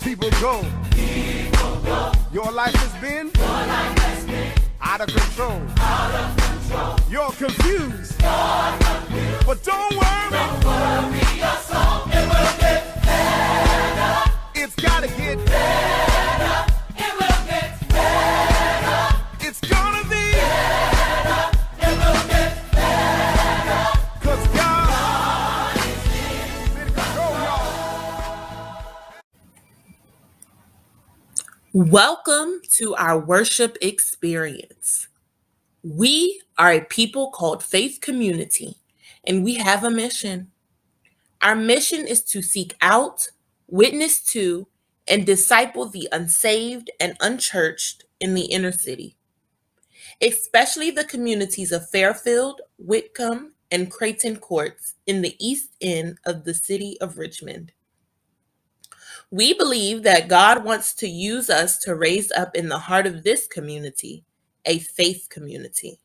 People go. Your life has been out of control. You're confused. But don't worry. Your soul, it will get better. It's gotta get better. It will get better. It's gonna be better. It will get better. 'Cause God is in control, y'all. Welcome to our worship experience. We are a people called Faith Community, and we have a mission. Our mission is to seek out, witness to, and disciple the unsaved and unchurched in the inner city, especially the communities of Fairfield, Whitcomb, and Creighton Courts in the east end of the city of Richmond. We believe that God wants to use us to raise up in the heart of this community a faith community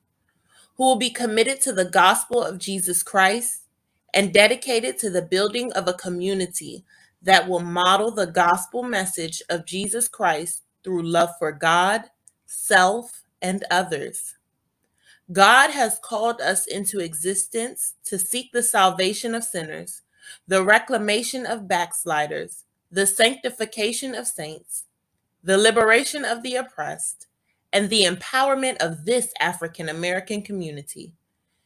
who will be committed to the gospel of Jesus Christ and dedicated to the building of a community that will model the gospel message of Jesus Christ through love for God, self, and others. God has called us into existence to seek the salvation of sinners, the reclamation of backsliders, the sanctification of saints, the liberation of the oppressed, and the empowerment of this African American community,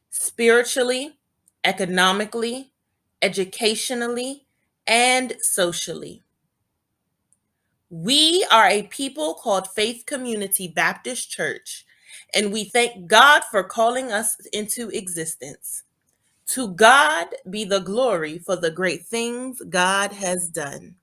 spiritually, economically, educationally, and socially. We are a people called Faith Community Baptist Church, and we thank God for calling us into existence. To God be the glory for the great things God has done.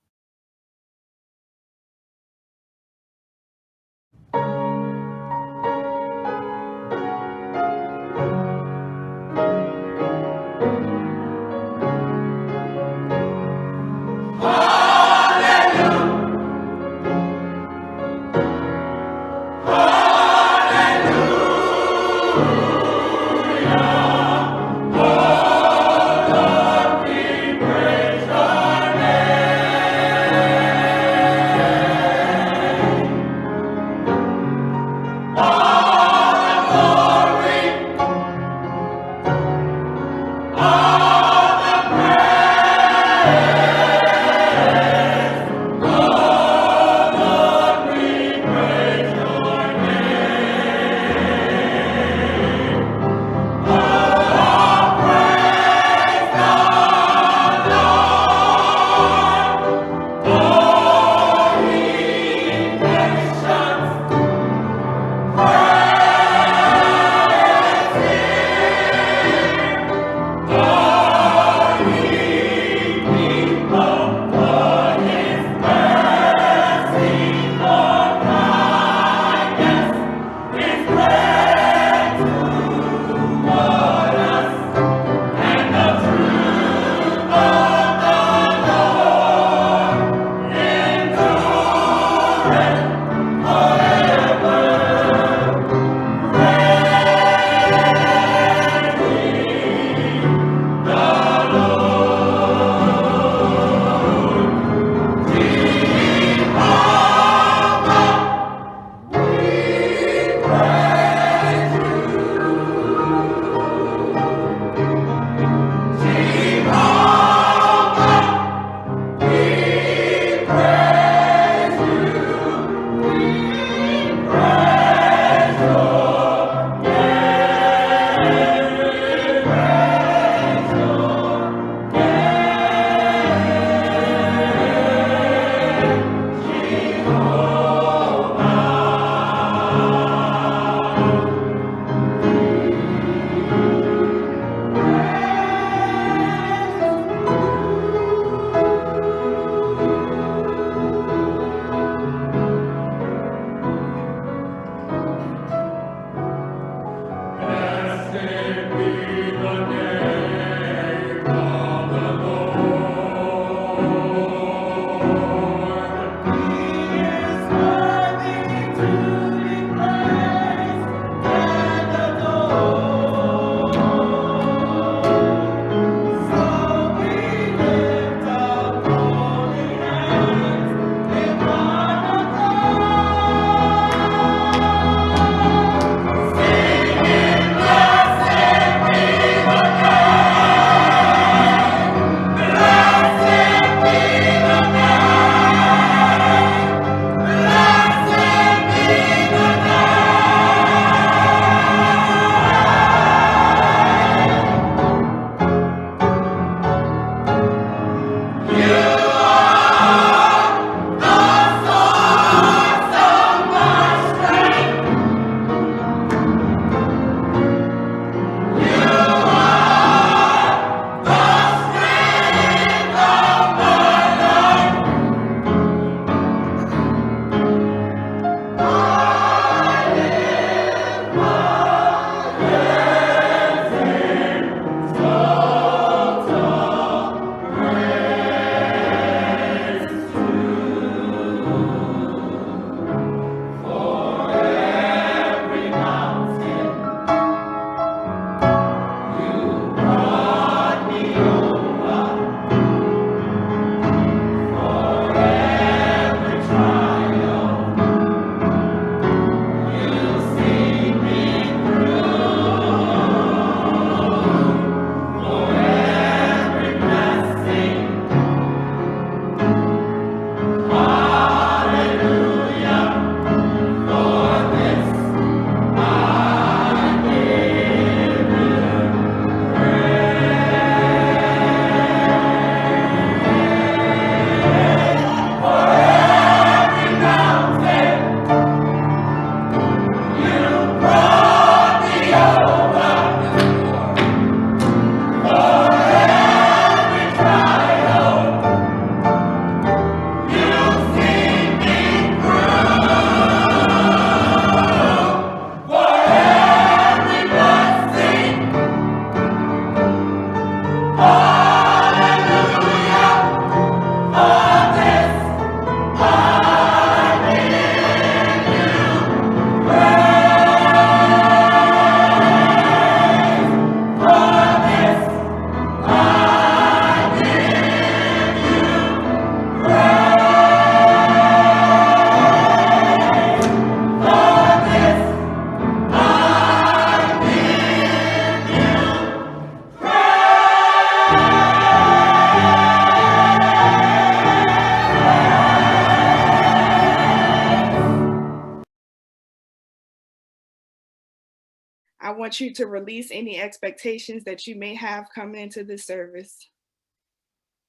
want you to release any expectations that you may have coming into this service.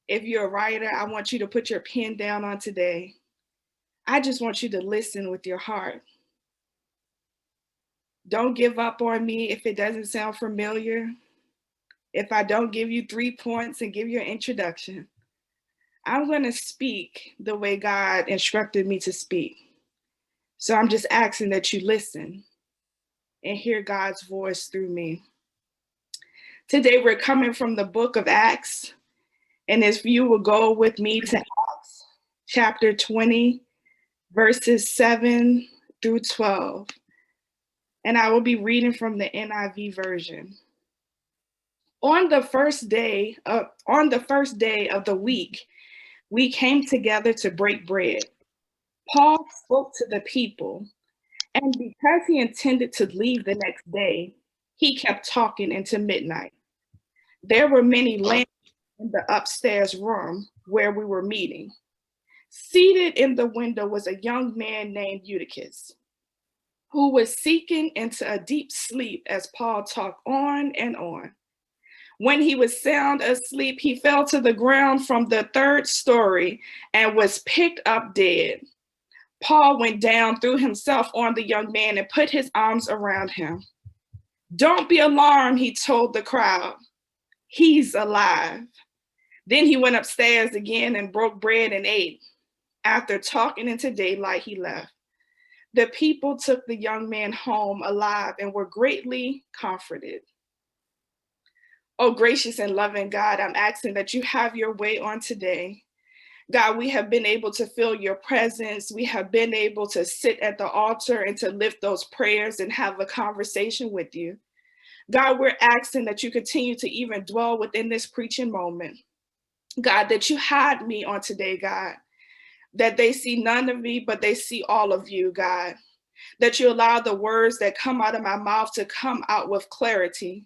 If you're a writer, I want you to put your pen down on today. I just want you to listen with your heart. Don't give up on me if it doesn't sound familiar. If I don't give you 3 points and give you an introduction, I'm going to speak the way God instructed me to speak. So I'm just asking that you listen and hear God's voice through me. Today we're coming from the book of Acts. And if you will go with me to Acts chapter 20, verses 7 through 12. And I will be reading from the NIV version. On the first day of the week, we came together to break bread. Paul spoke to the people, and because he intended to leave the next day, he kept talking into midnight. There were many lamps in the upstairs room where we were meeting. Seated in the window was a young man named Eutychus, who was sinking into a deep sleep as Paul talked on and on. When he was sound asleep, he fell to the ground from the 3rd story and was picked up dead. Paul went down, threw himself on the young man, and put his arms around him. "Don't be alarmed," he told the crowd. "He's alive." Then he went upstairs again and broke bread and ate. After talking into daylight, he left. The people took the young man home alive and were greatly comforted. Oh, gracious and loving God, I'm asking that you have your way on today. God, we have been able to feel your presence. We have been able to sit at the altar and to lift those prayers and have a conversation with you. God, we're asking that you continue to even dwell within this preaching moment. God, that you hide me on today, God, that they see none of me, but they see all of you, God, that you allow the words that come out of my mouth to come out with clarity,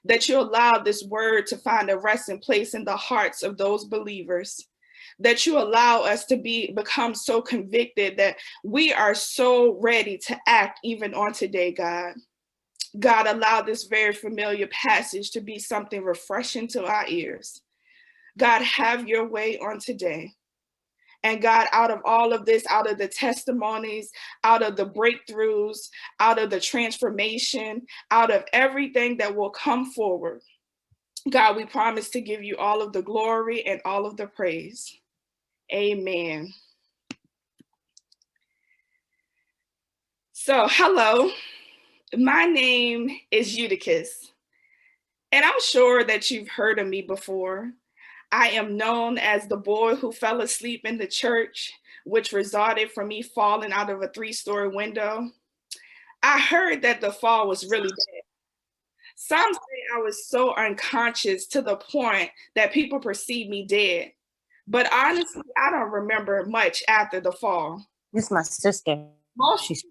that you allow this word to find a resting place in the hearts of those believers, that you allow us to become so convicted that we are so ready to act even on today, God. God, allow this very familiar passage to be something refreshing to our ears. God, have your way on today. And God, out of all of this, out of the testimonies, out of the breakthroughs, out of the transformation, out of everything that will come forward, God, we promise to give you all of the glory and all of the praise. Amen. So, hello, my name is Eutychus, and I'm sure that you've heard of me before. I am known as the boy who fell asleep in the church, which resulted from me falling out of a 3-story window. I heard that the fall was really bad. Some say I was so unconscious to the point that people perceived me dead. But honestly, I don't remember much after the fall. This is my sister. She's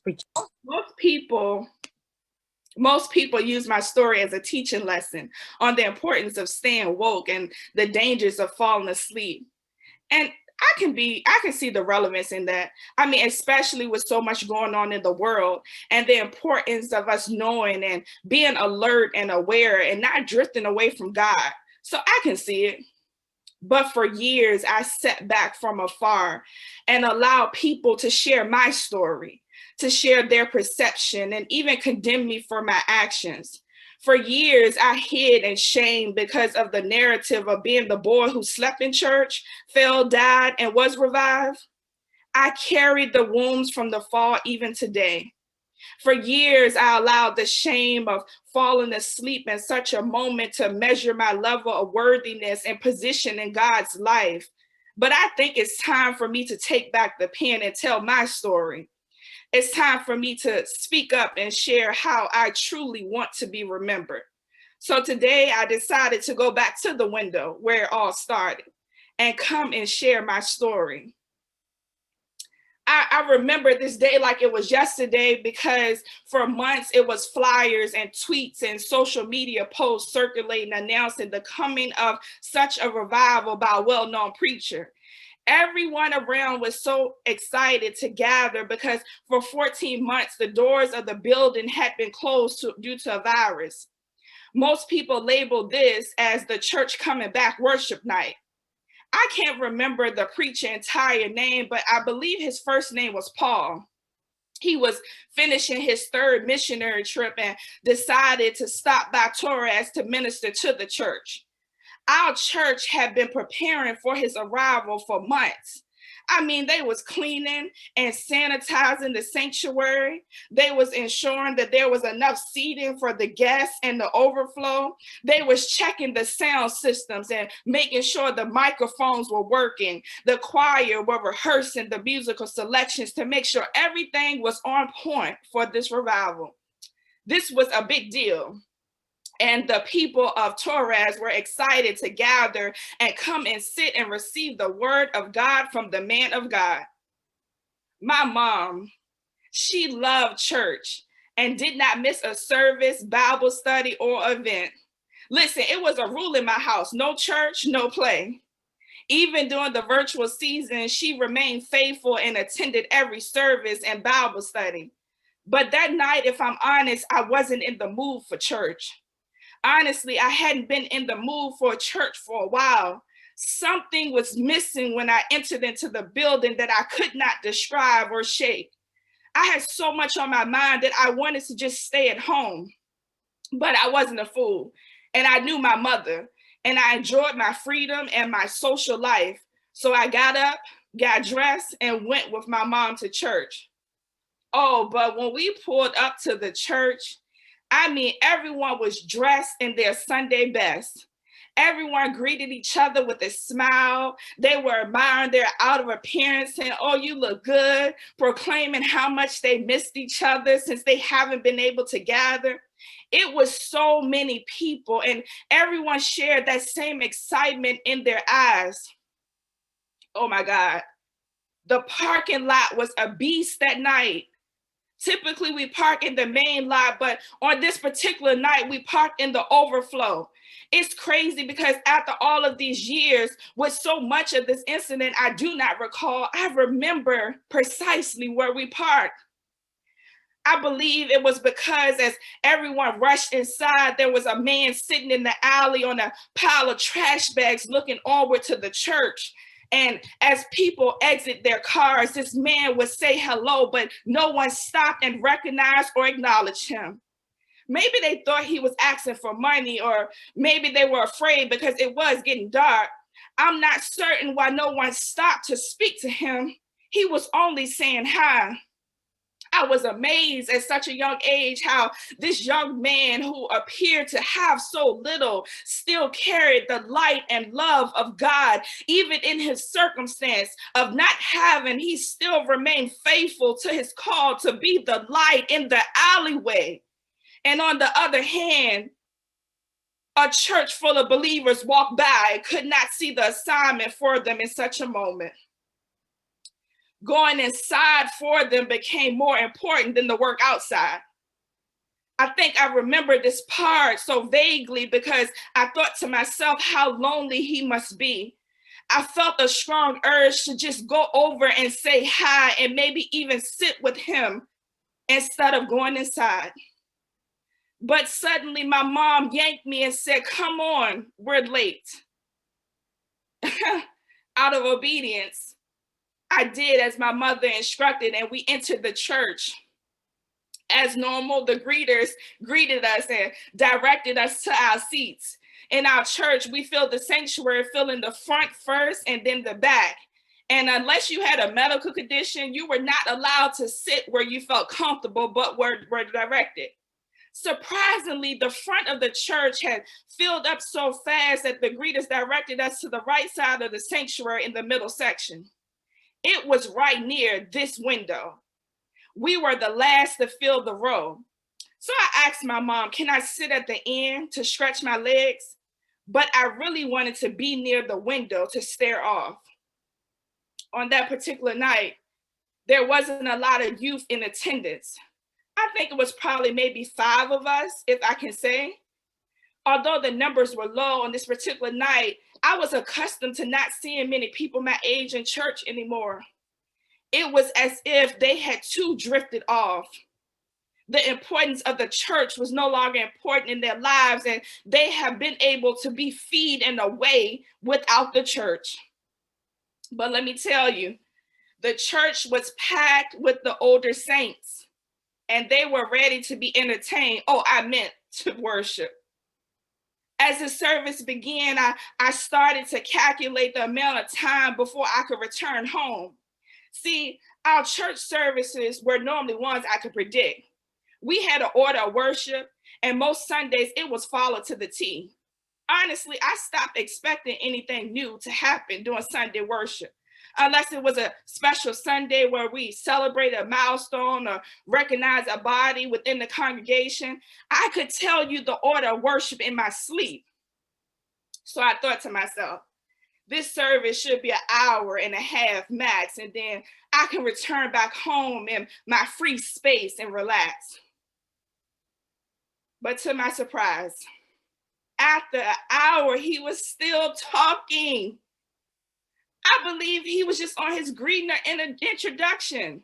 preaching. Most people use my story as a teaching lesson on the importance of staying woke and the dangers of falling asleep. And I can see the relevance in that. I mean, especially with so much going on in the world and the importance of us knowing and being alert and aware and not drifting away from God. So I can see it. But for years, I sat back from afar and allowed people to share my story, to share their perception, and even condemn me for my actions. For years, I hid in shame because of the narrative of being the boy who slept in church, fell, died, and was revived. I carried the wounds from the fall even today. For years, I allowed the shame of falling asleep in such a moment to measure my level of worthiness and position in God's life. But I think it's time for me to take back the pen and tell my story. It's time for me to speak up and share how I truly want to be remembered. So today I decided to go back to the window where it all started and come and share my story. I remember this day like it was yesterday because for months it was flyers and tweets and social media posts circulating announcing the coming of such a revival by a well-known preacher. Everyone around was so excited to gather because for 14 months, the doors of the building had been closed due to a virus. Most people labeled this as the church coming back worship night. I can't remember the preacher's entire name, but I believe his first name was Paul. He was finishing his third missionary trip and decided to stop by Torres to minister to the church. Our church had been preparing for his arrival for months. I mean, they was cleaning and sanitizing the sanctuary. They was ensuring that there was enough seating for the guests and the overflow. They was checking the sound systems and making sure the microphones were working. The choir were rehearsing the musical selections to make sure everything was on point for this revival. This was a big deal. And the people of Torres were excited to gather and come and sit and receive the word of God from the man of God. My mom, she loved church and did not miss a service, Bible study, or event. Listen, it was a rule in my house, no church, no play. Even during the virtual season, she remained faithful and attended every service and Bible study. But that night, if I'm honest, I wasn't in the mood for church. Honestly, I hadn't been in the mood for a church for a while. Something was missing when I entered into the building that I could not describe or shake. I had so much on my mind that I wanted to just stay at home, but I wasn't a fool. And I knew my mother, and I enjoyed my freedom and my social life. So I got up, got dressed, and went with my mom to church. Oh, but when we pulled up to the church, I mean, everyone was dressed in their Sunday best. Everyone greeted each other with a smile. They were admiring their outer appearance, saying, "Oh, you look good," proclaiming how much they missed each other since they haven't been able to gather. It was so many people, and everyone shared that same excitement in their eyes. Oh my God. The parking lot was a beast that night. Typically, we park in the main lot, but on this particular night, we parked in the overflow. It's crazy because after all of these years, with so much of this incident I do not recall, I remember precisely where we parked. I believe it was because as everyone rushed inside, there was a man sitting in the alley on a pile of trash bags looking onward to the church. And as people exit their cars, this man would say hello, but no one stopped and recognized or acknowledged him. Maybe they thought he was asking for money, or maybe they were afraid because it was getting dark. I'm not certain why no one stopped to speak to him. He was only saying hi. I was amazed at such a young age how this young man who appeared to have so little still carried the light and love of God. Even in his circumstance of not having, he still remained faithful to his call to be the light in the alleyway. And on the other hand, a church full of believers walked by and could not see the assignment for them in such a moment. Going inside for them became more important than the work outside. I think I remember this part so vaguely because I thought to myself how lonely he must be. I felt a strong urge to just go over and say hi and maybe even sit with him instead of going inside. But suddenly my mom yanked me and said, "Come on, we're late." Out of obedience, I did as my mother instructed, and we entered the church. As normal, the greeters greeted us and directed us to our seats. In our church, we filled the sanctuary, filling the front first and then the back. And unless you had a medical condition, you were not allowed to sit where you felt comfortable, but were directed. Surprisingly, the front of the church had filled up so fast that the greeters directed us to the right side of the sanctuary in the middle section. It was right near this window. We were the last to fill the row. So I asked my mom, "Can I sit at the end to stretch my legs?" But I really wanted to be near the window to stare off. On that particular night, there wasn't a lot of youth in attendance. I think it was probably maybe 5 of us, if I can say. although the numbers were low on this particular night, I was accustomed to not seeing many people my age in church anymore. It was as if they had too drifted off. The importance of the church was no longer important in their lives, and they have been able to be feed in a way without the church. But let me tell you, the church was packed with the older saints, and they were ready to be entertained. Oh, I meant to worship. As the service began, I started to calculate the amount of time before I could return home. See, our church services were normally ones I could predict. We had an order of worship, and most Sundays it was followed to the T. Honestly, I stopped expecting anything new to happen during Sunday worship, unless it was a special Sunday where we celebrate a milestone or recognize a body within the congregation. I could tell you the order of worship in my sleep. So I thought to myself, this service should be an hour and a half max, and then I can return back home in my free space and relax. But to my surprise, after an hour, he was still talking. I believe he was just on his greeting or introduction.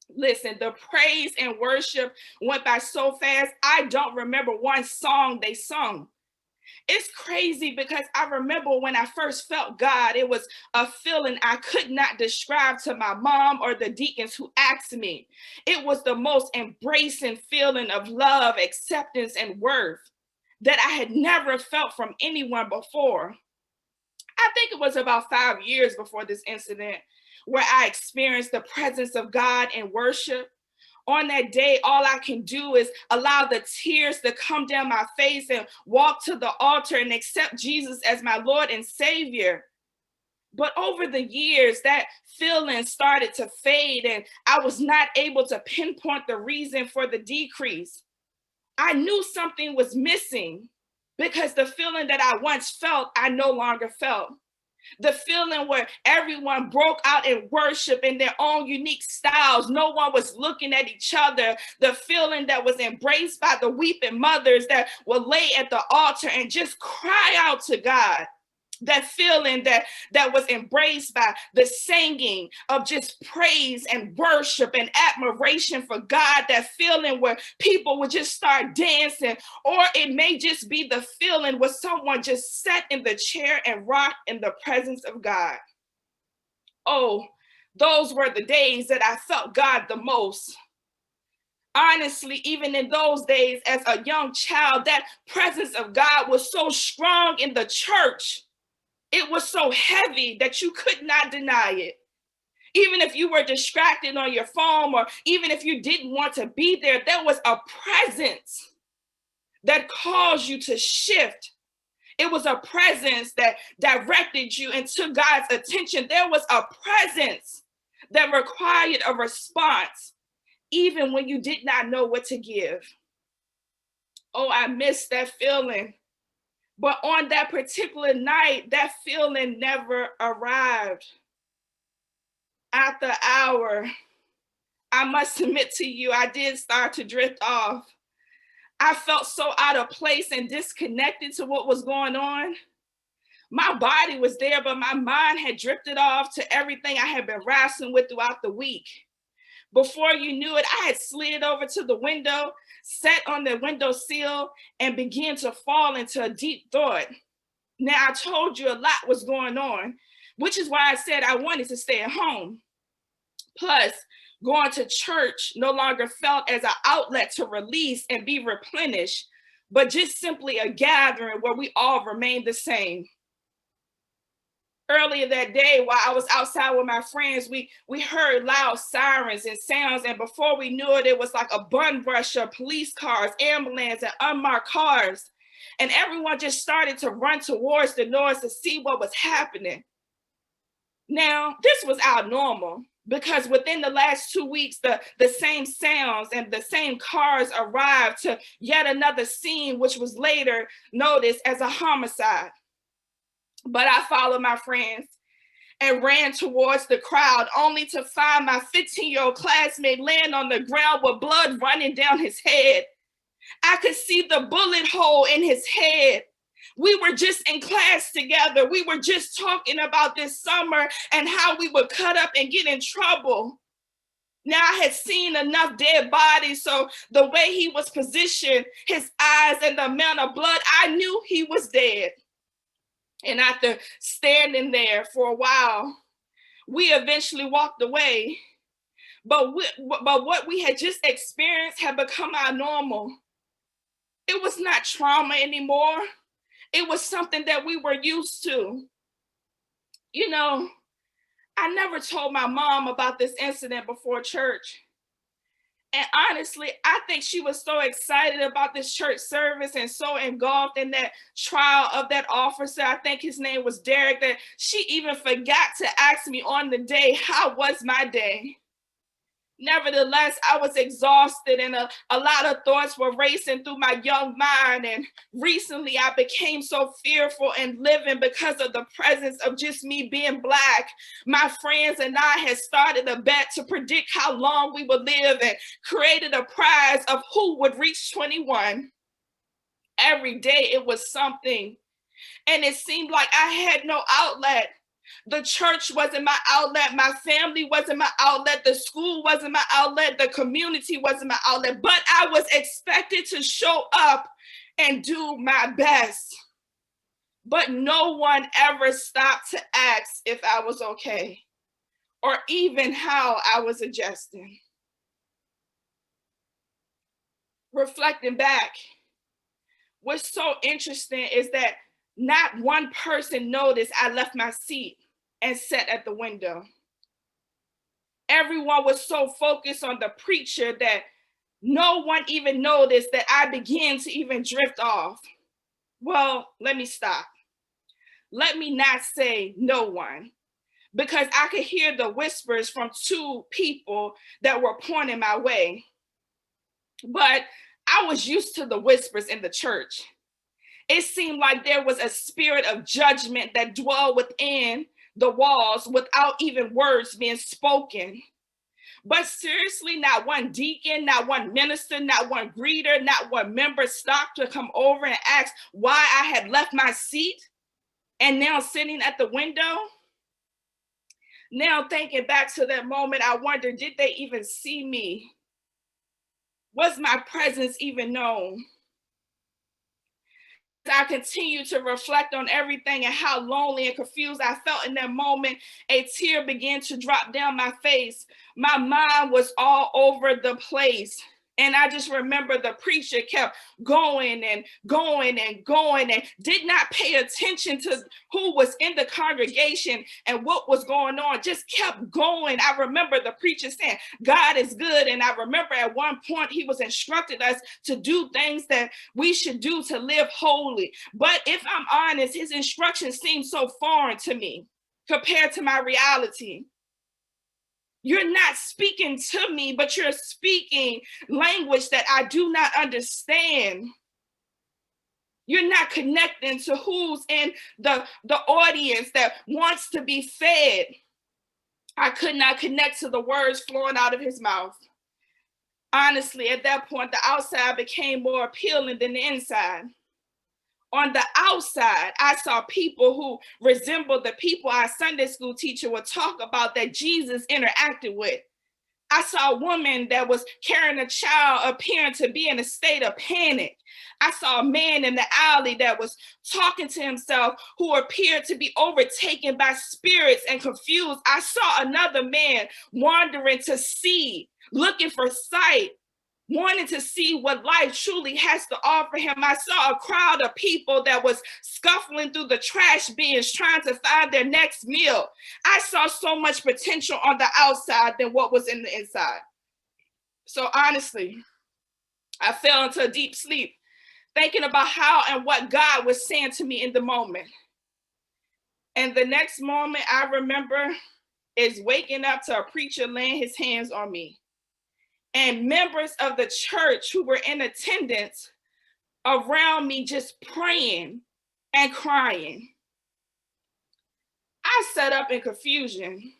Listen, the praise and worship went by so fast, I don't remember one song they sung. It's crazy because I remember when I first felt God, it was a feeling I could not describe to my mom or the deacons who asked me. It was the most embracing feeling of love, acceptance, and worth that I had never felt from anyone before. I think it was about 5 years before this incident where I experienced the presence of God in worship. On that day, all I can do is allow the tears to come down my face and walk to the altar and accept Jesus as my Lord and Savior. But over the years, that feeling started to fade, and I was not able to pinpoint the reason for the decrease. I knew something was missing because the feeling that I once felt, I no longer felt. The feeling where everyone broke out in worship in their own unique styles. No one was looking at each other. The feeling that was embraced by the weeping mothers that would lay at the altar and just cry out to God. That feeling that was embraced by the singing of just praise and worship and admiration for God. That feeling where people would just start dancing, or it may just be the feeling where someone just sat in the chair and rocked in the presence of God. Oh, those were the days that I felt God the most. Honestly, even in those days as a young child, that presence of God was so strong in the church. It was so heavy that you could not deny it. Even if you were distracted on your phone, or even if you didn't want to be there, there was a presence that caused you to shift. It was a presence that directed you and took God's attention. There was a presence that required a response, even when you did not know what to give. Oh, I missed that feeling. But on that particular night, that feeling never arrived. After an hour, I must admit to you, I did start to drift off. I felt so out of place and disconnected to what was going on. My body was there, but my mind had drifted off to everything I had been wrestling with throughout the week. Before you knew it, I had slid over to the window, sat on the windowsill, and began to fall into a deep thought. Now, I told you a lot was going on, which is why I said I wanted to stay at home. Plus, going to church no longer felt as an outlet to release and be replenished, but just simply a gathering where we all remained the same. Earlier that day, while I was outside with my friends, we heard loud sirens and sounds, and before we knew it, it was like a bun rush of police cars, ambulance, and unmarked cars. And everyone just started to run towards the noise to see what was happening. Now, this was our normal, because within the last 2 weeks, the same sounds and the same cars arrived to yet another scene, which was later noticed as a homicide. But I followed my friends and ran towards the crowd, only to find my 15-year-old classmate laying on the ground with blood running down his head. I could see the bullet hole in his head. We were just in class together. We were just talking about this summer and how we would cut up and get in trouble. Now I had seen enough dead bodies, so the way he was positioned, his eyes and the amount of blood, I knew he was dead. And after standing there for a while, we eventually walked away. But what we had just experienced had become our normal. It was not trauma anymore. It was something that we were used to. You know, I never told my mom about this incident before church. And honestly, I think she was so excited about this church service and so engulfed in that trial of that officer, I think his name was Derek, that she even forgot to ask me on the day, how was my day? Nevertheless, I was exhausted and a lot of thoughts were racing through my young mind. And recently I became so fearful and living because of the presence of just me being Black. My friends and I had started a bet to predict how long we would live and created a prize of who would reach 21. Every day it was something. And it seemed like I had no outlet. The church wasn't my outlet. My family wasn't my outlet. The school wasn't my outlet. The community wasn't my outlet. But I was expected to show up and do my best. But no one ever stopped to ask if I was okay or even how I was adjusting. Reflecting back, what's so interesting is that not one person noticed I left my seat and sat at the window. Everyone was so focused on the preacher that no one even noticed that I began to even drift off. Well, let me stop. Let me not say no one, because I could hear the whispers from two people that were pointing my way. But I was used to the whispers in the church. It seemed like there was a spirit of judgment that dwelled within the walls without even words being spoken. But seriously, not one deacon, not one minister, not one greeter, not one member stopped to come over and ask why I had left my seat and now sitting at the window. Now thinking back to that moment, I wonder, did they even see me? Was my presence even known? I continue to reflect on everything and how lonely and confused I felt in that moment, a tear began to drop down my face. My mind was all over the place. And I just remember the preacher kept going and going and going and did not pay attention to who was in the congregation and what was going on, just kept going. I remember the preacher saying, God is good. And I remember at one point he was instructing us to do things that we should do to live holy. But if I'm honest, his instructions seemed so foreign to me compared to my reality. You're not speaking to me, but you're speaking language that I do not understand. You're not connecting to who's in the audience that wants to be fed. I could not connect to the words flowing out of his mouth. Honestly, at that point, the outside became more appealing than the inside. On the outside, I saw people who resembled the people our Sunday school teacher would talk about that Jesus interacted with. I saw a woman that was carrying a child appearing to be in a state of panic. I saw a man in the alley that was talking to himself who appeared to be overtaken by spirits and confused. I saw another man wandering to see, looking for sight, wanting to see what life truly has to offer him. I saw a crowd of people that was scuffling through the trash bins trying to find their next meal. I saw so much potential on the outside than what was in the inside. So honestly, I fell into a deep sleep, thinking about how and what God was saying to me in the moment. And the next moment I remember is waking up to a preacher laying his hands on me, and members of the church who were in attendance around me just praying and crying. I sat up in confusion,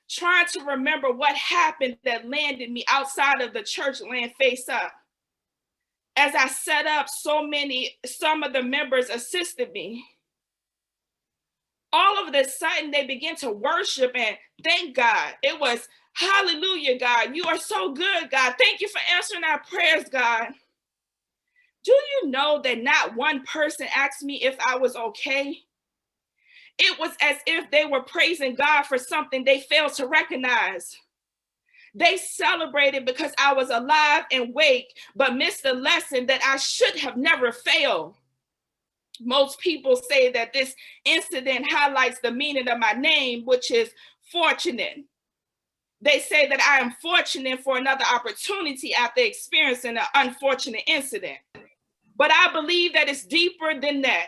trying to remember what happened that landed me outside of the church laying face up. as I set up, some of the members assisted me. All of a sudden, they began to worship and thank God. It was, hallelujah, God. You are so good, God. Thank you for answering our prayers, God. Do you know that not one person asked me if I was okay? It was as if they were praising God for something they failed to recognize. They celebrated because I was alive and awake, but missed the lesson that I should have never failed. Most people say that this incident highlights the meaning of my name, which is fortunate. They say that I am fortunate for another opportunity after experiencing an unfortunate incident. But I believe that it's deeper than that.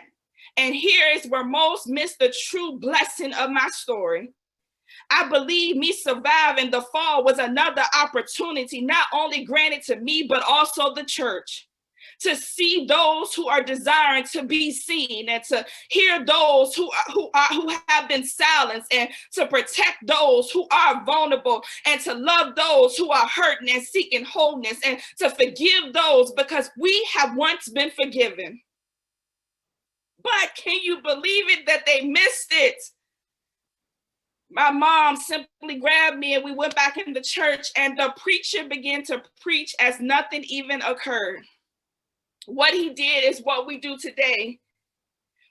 And here is where most miss the true blessing of my story. I believe me surviving the fall was another opportunity, not only granted to me, but also the church, to see those who are desiring to be seen, and to hear those who have been silenced, and to protect those who are vulnerable, and to love those who are hurting and seeking wholeness, and to forgive those because we have once been forgiven. But can you believe it that they missed it? My mom simply grabbed me and we went back in the church, and the preacher began to preach as nothing even occurred. What he did is what we do today.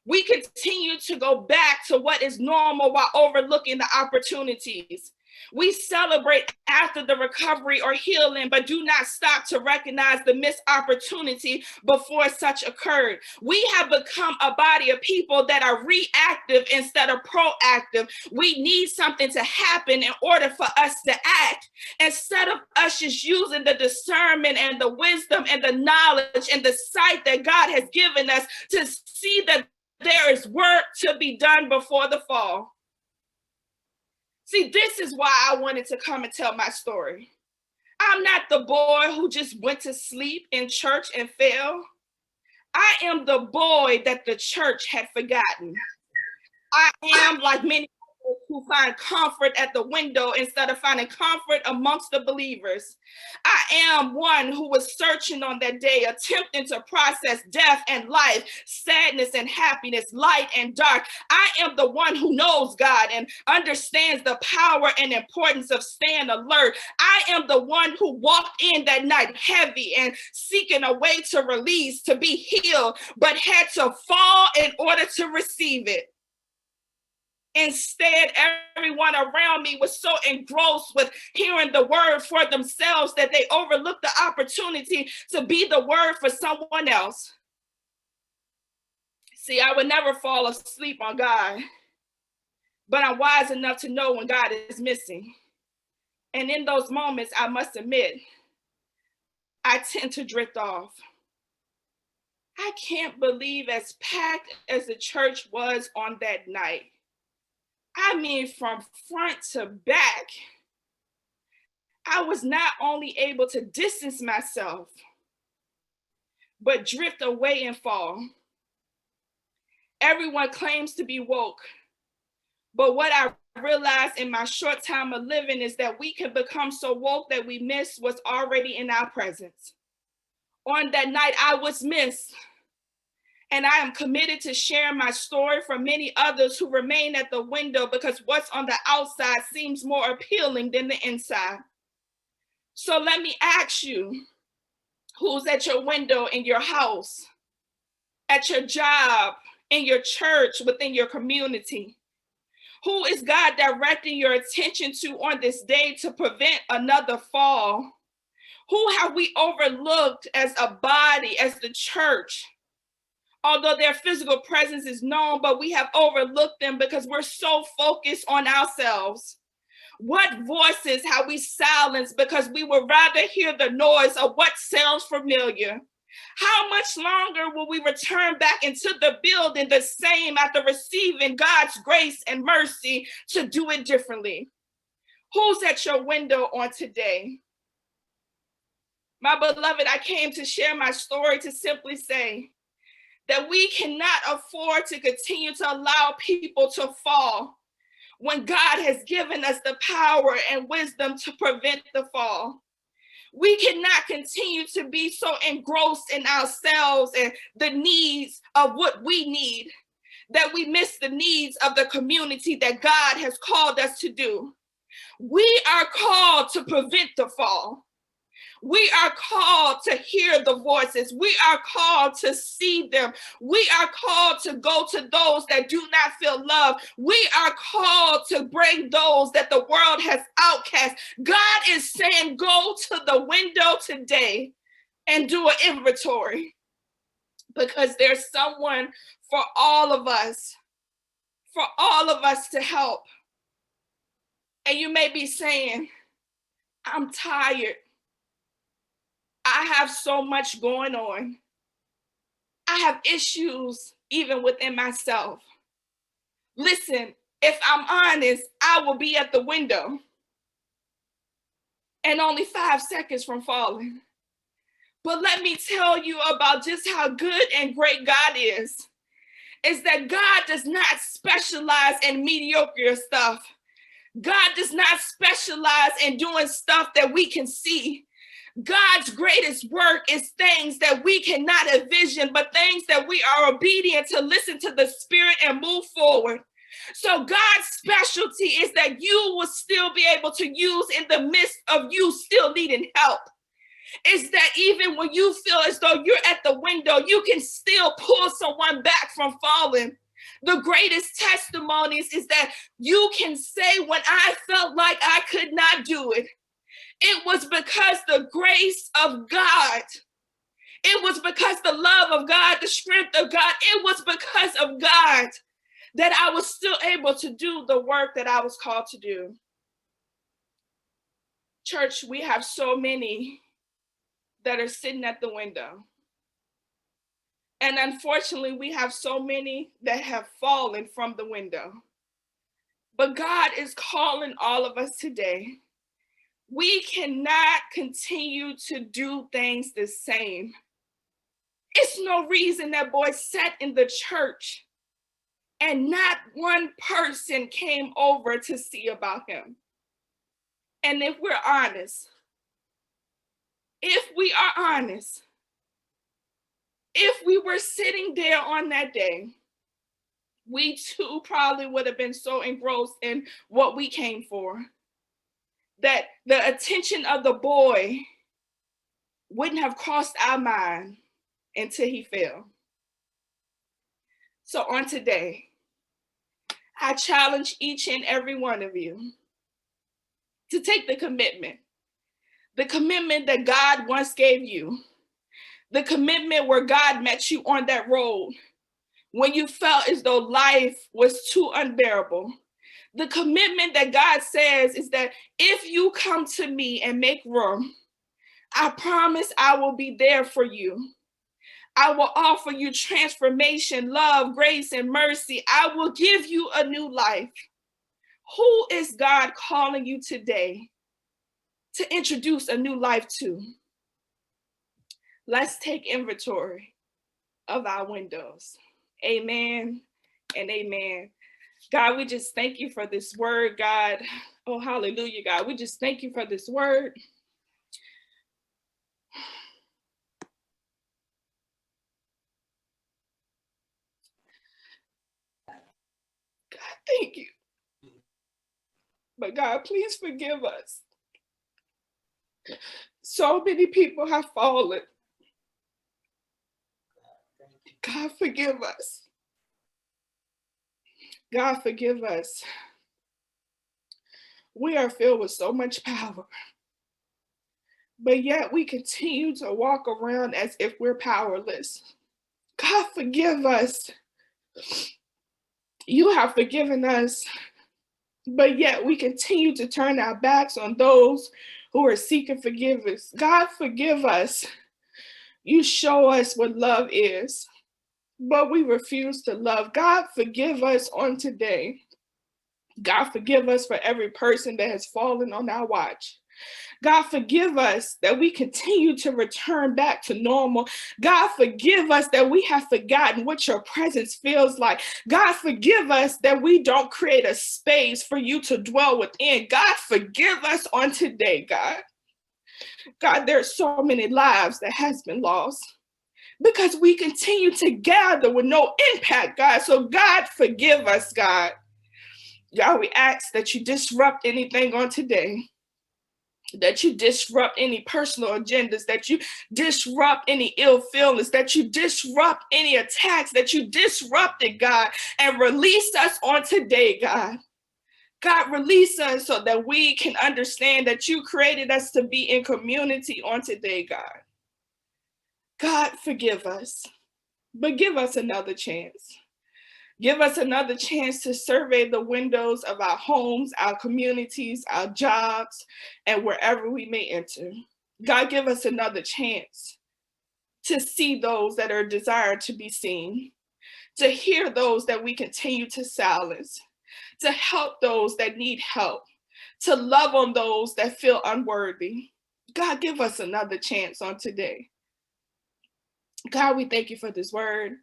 We continue to go back to what is normal while overlooking the opportunities. We celebrate after the recovery or healing, but do not stop to recognize the missed opportunity before such occurred. We have become a body of people that are reactive instead of proactive. We need something to happen in order for us to act, instead of us just using the discernment and the wisdom and the knowledge and the sight that God has given us to see that there is work to be done before the fall. See, this is why I wanted to come and tell my story. I'm not the boy who just went to sleep in church and fell. I am the boy that the church had forgotten. I am like many who find comfort at the window instead of finding comfort amongst the believers. I am one who was searching on that day, attempting to process death and life, sadness and happiness, light and dark. I am the one who knows God and understands the power and importance of staying alert. I am the one who walked in that night heavy and seeking a way to release, to be healed, but had to fall in order to receive it. Instead, everyone around me was so engrossed with hearing the word for themselves that they overlooked the opportunity to be the word for someone else. See, I would never fall asleep on God, but I'm wise enough to know when God is missing. And in those moments, I must admit, I tend to drift off. I can't believe as packed as the church was on that night. I mean, from front to back, I was not only able to distance myself, but drift away and fall. Everyone claims to be woke, but what I realized in my short time of living is that we can become so woke that we miss what's already in our presence. On that night, I was missed. And I am committed to sharing my story for many others who remain at the window because what's on the outside seems more appealing than the inside. So let me ask you, who's at your window in your house, at your job, in your church, within your community? Who is God directing your attention to on this day to prevent another fall? Who have we overlooked as a body, as the church? Although their physical presence is known, but we have overlooked them because we're so focused on ourselves. What voices have we silenced because we would rather hear the noise of what sounds familiar? How much longer will we return back into the building the same after receiving God's grace and mercy to do it differently? Who's at your window on today? My beloved, I came to share my story to simply say that we cannot afford to continue to allow people to fall when God has given us the power and wisdom to prevent the fall. We cannot continue to be so engrossed in ourselves and the needs of what we need that we miss the needs of the community that God has called us to do. We are called to prevent the fall. We are called to hear the voices. We are called to see them. We are called to go to those that do not feel love. We are called to bring those that the world has outcast. God is saying, go to the window today and do an inventory, because there's someone for all of us to help. And you may be saying, I'm tired. I have so much going on. I have issues even within myself. Listen, if I'm honest, I will be at the window and only 5 seconds from falling. But let me tell you about just how good and great God is that God does not specialize in mediocre stuff. God does not specialize in doing stuff that we can see. God's greatest work is things that we cannot envision, but things that we are obedient to listen to the Spirit and move forward. So God's specialty is that you will still be able to use in the midst of you still needing help. Is that even when you feel as though you're at the window, you can still pull someone back from falling. The greatest testimonies is that you can say, when I felt like I could not do it, it was because the grace of God, it was because the love of God, the strength of God, it was because of God that I was still able to do the work that I was called to do. Church, we have so many that are sitting at the window. And unfortunately, we have so many that have fallen from the window. But God is calling all of us today. We cannot continue to do things the same. It's no reason that boy sat in the church and not one person came over to see about him. And if we're honest, if we were sitting there on that day, we too probably would have been so engrossed in what we came for that the attention of the boy wouldn't have crossed our mind until he fell. So on today, I challenge each and every one of you to take the commitment that God once gave you, the commitment where God met you on that road when you felt as though life was too unbearable. The commitment that God says is that if you come to me and make room, I promise I will be there for you. I will offer you transformation, love, grace, and mercy. I will give you a new life. Who is God calling you today to introduce a new life to? Let's take inventory of our windows. Amen and amen. God, we just thank you for this word, God. Oh, hallelujah, God. We just thank you for this word. God, thank you. But God, please forgive us. So many people have fallen. God, forgive us. God, forgive us. We are filled with so much power, but yet we continue to walk around as if we're powerless. God, forgive us. You have forgiven us, but yet we continue to turn our backs on those who are seeking forgiveness. God, forgive us. You show us what love is, but we refuse to love. God, forgive us on today. God, forgive us for every person that has fallen on our watch. God, forgive us that we continue to return back to normal. God, forgive us that we have forgotten what your presence feels like. God, forgive us that we don't create a space for you to dwell within. God, forgive us on today, God. God, there's so many lives that has been lost because we continue to gather with no impact, God. So God, forgive us, God. God, we ask that you disrupt anything on today, that you disrupt any personal agendas, that you disrupt any ill feelings, that you disrupt any attacks, that you disrupt it, God, and release us on today, God. God, release us so that we can understand that you created us to be in community on today, God. God, forgive us, but give us another chance. Give us another chance to survey the windows of our homes, our communities, our jobs, and wherever we may enter. God, give us another chance to see those that are desired to be seen, to hear those that we continue to silence, to help those that need help, to love on those that feel unworthy. God, give us another chance on today. God, we thank you for this word,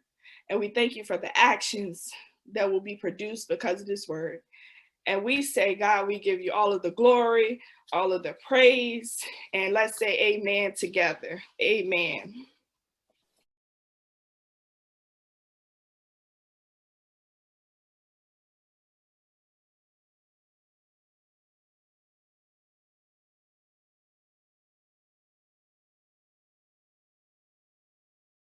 and we thank you for the actions that will be produced because of this word. And we say, God, we give you all of the glory, all of the praise, and let's say amen together. Amen.